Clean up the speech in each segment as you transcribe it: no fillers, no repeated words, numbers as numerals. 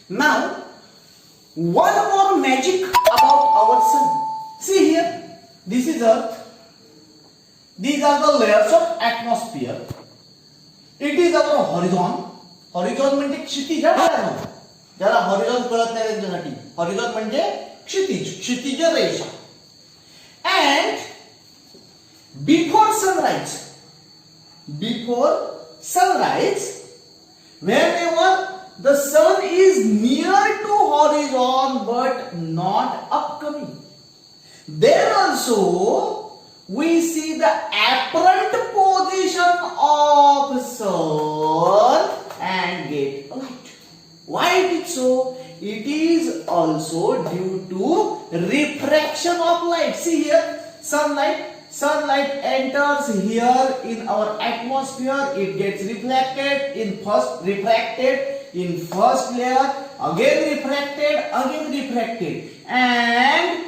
Now, one more magic about our sun. See here, this is Earth. These are the layers of atmosphere. It is our horizon. Horizon म्हणजे क्षितिज ज्याला horizon कळत नाही त्यांच्यासाठी. Horizon म्हणजे क्षितिज, क्षितिज रेषा. And before sunrise, whenever the sun is near to horizon but not upcoming, there also we see the apparent position of sun and get light. Why it is so? It is also due to refraction of light. See here, sunlight enters here in our atmosphere. It gets reflected in first layer, again refracted, and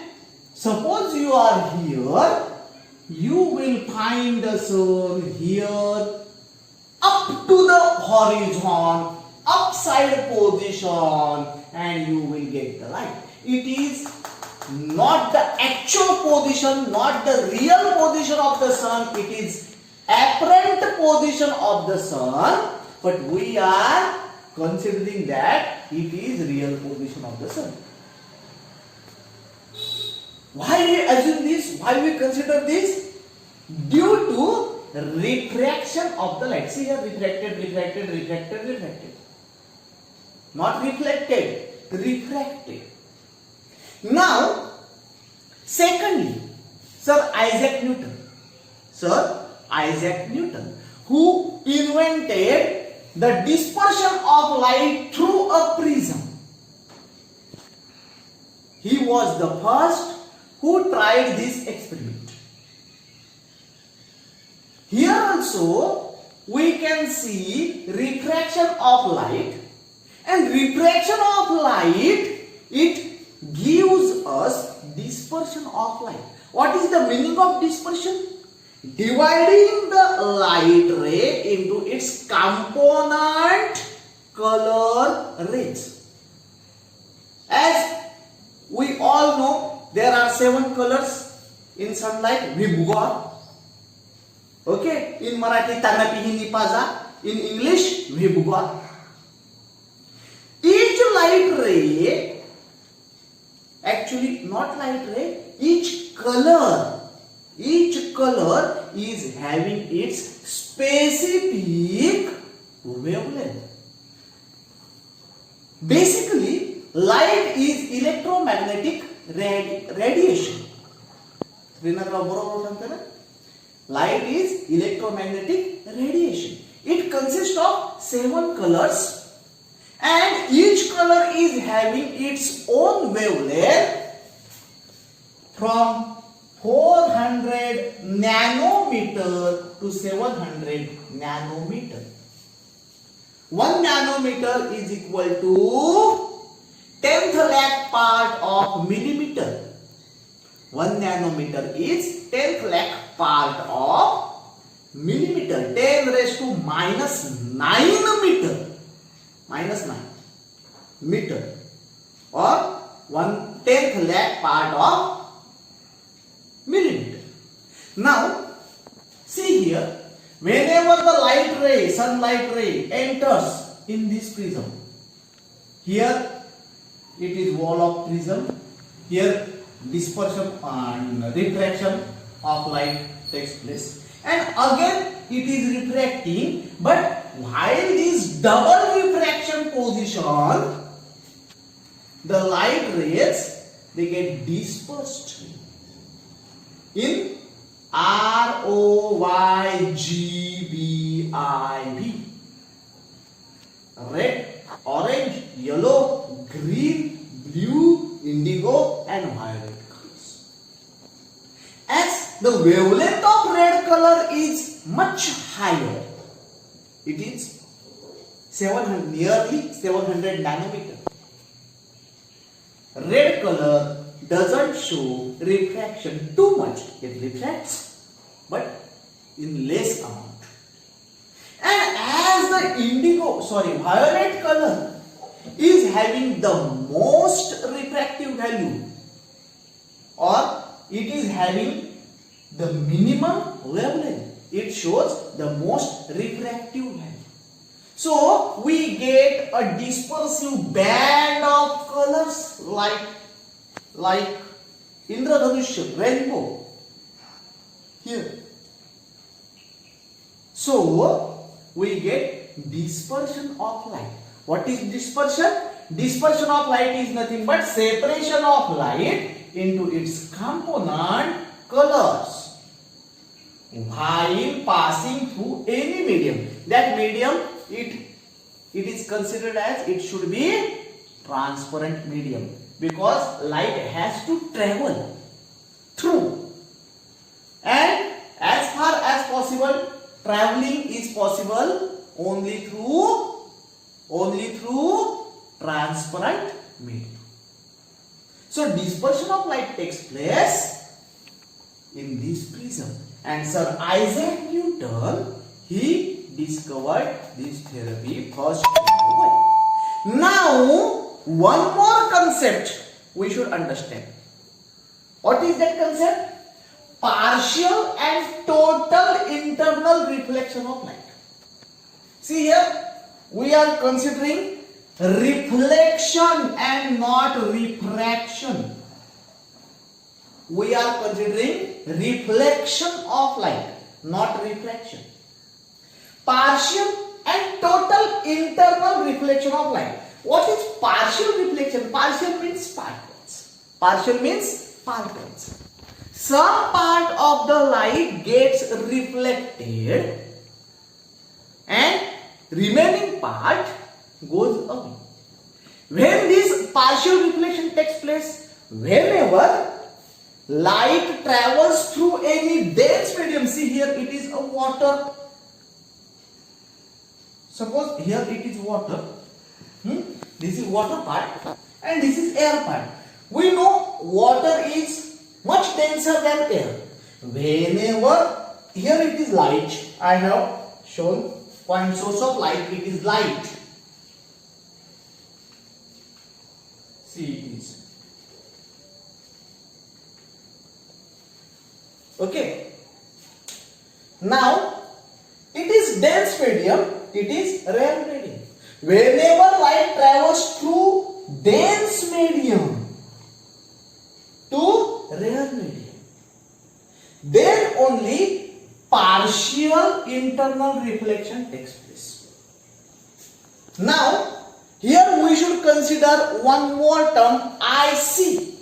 suppose you are here, you will find the sun here up to the horizon, upside position, and you will get the light. It is not the actual position, not the real position of the sun. It is apparent position of the sun, but we are considering that it is real position of the sun. Why we assume this? Why we consider this? Due to refraction of the light. See here, refracted. Not reflected, refracted. Now, secondly, Sir Isaac Newton, who invented the dispersion of light through a prism. He was the first who tried this experiment. Here also we can see refraction of light, and refraction of light, it gives us dispersion of light. What is the meaning of dispersion? Dividing the light ray into its component color rays. As we all know, there are 7 colors in sunlight. Vibgor. Okay, in Marathi Tanapihi Nipaza, in English Vibgor. Each light ray, actually not light ray, each color is having its specific wavelength. Basically, light is electromagnetic radiation. Light is electromagnetic radiation. It consists of 7 colors, and each color is having its own wavelength from 400 nanometer to 700 nanometer. 1 nanometer is equal to 10th lakh part of millimeter. 1 nanometer is 10th lakh part of millimeter. 10 raised to minus 9 meter. Minus 9 meter, or 1/10th lakh part of millimeter. Now, see here, whenever the sunlight ray enters in this prism, here it is wall of prism, here dispersion and refraction of light takes place, and again it is refracting, but while this double refraction position, the light rays, they get dispersed in ROYGBIB. Red, orange, yellow, green, blue, indigo, and violet colors. As the wavelength of red color is much higher, it is nearly 700 nanometer. Red color doesn't show refraction too much. It refracts, but in less amount. And as the violet color, is having the most refractive value, or it is having the minimum wavelength. It shows the most refractive value. So we get a dispersive band of colors like Indradhanushya, rainbow here. So we get dispersion of light. What is dispersion? Dispersion of light is nothing but separation of light into its component colors while passing through any medium. That medium, it is considered as it should be transparent medium, because light has to travel through, and as far as possible traveling is possible only through transparent medium. So dispersion of light takes place in this prism, and Sir Isaac Newton, he discovered this theory first. Now one more concept we should understand. What is that concept? Partial and total internal reflection of light. See here, we are considering reflection and not refraction. We are considering reflection of light, not refraction. Partial and total internal reflection of light. What is partial reflection? Partial means particles. Partial means particles. Some part of the light gets reflected and remaining part goes away. When this partial reflection takes place, whenever light travels through any dense medium, see here it is a water. Suppose here it is water. This is water part and this is air part. We know water is much denser than air. Whenever here it is light, I have shown point source of light, it is light. See, it is. Okay. Now it is dense medium, it is rare medium. Whenever light travels through dense medium to rare medium, then only partial internal reflection takes place. Now here we should consider one more term, IC.